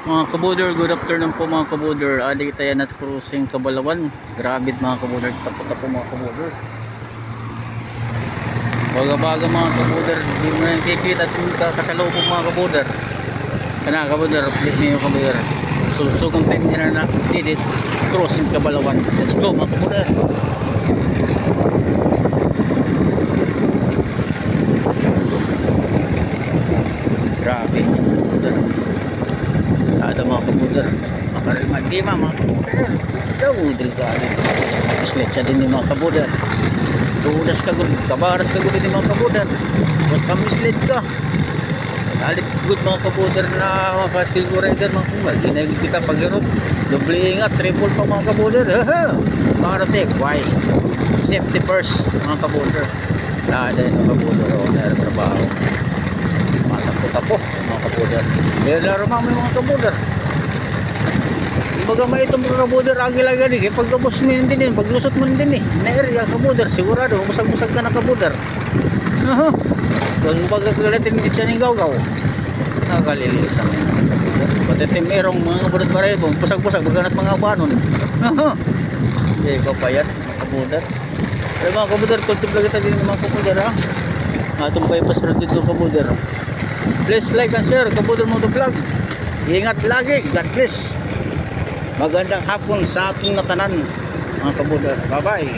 Mga kabuder, good afternoon po mga kabuder. Adi tayo na cruising Kabalawan. Grabe mga kabuder, tapo-tapo mga kabuder. Baga-baga mga kabuder, hindi mo na kikita at kasalubong mga kabuder. Kana kabuder, update niyo kabuder. So kung time nila na didit, cruising Kabalawan. Let's go mga kabuder. Grabe mga kabuder. Ada mga kabuder, makarima di mga kabuder. Daw delikado. Isletsa din ni mga kabuder. Tudas ka gud, kabaras ka gud ni mga kabuder. Basta kamislet ka. Alit good mga kabuder na makasigurado mga kumal. Ginagi kita paghirot. Doble ingat, triple pa mga kabuder. Para tek, why? Safety first mga kabuder. Ada yung kabuder o trabaho. Matapo-tapo mga kabuder. Laro mga kabuder. Baga may itong mga kabuder agil-agil eh. Pagkabos mo yun din, paglusot mo din eh. Na-area kabuder, sigurado. Busag-busag ka na kabuder. Pag pagkakalitin hindi siya ng gaw-gaw. Nakalilisan yun. Pati merong mga kabuder parebong. Busag-busag, baganat mga banon. Hindi ko pa yan, mga kabuder. Pero mga kabuder, tultip lagi tayo din mga kabuder ha. Atong bypass road dito kabuder. Please like and share Kabuder Motovlog. Ingat lagi, God bless. Magandang hapon sa ating natanan mga kabuder. Bye bye.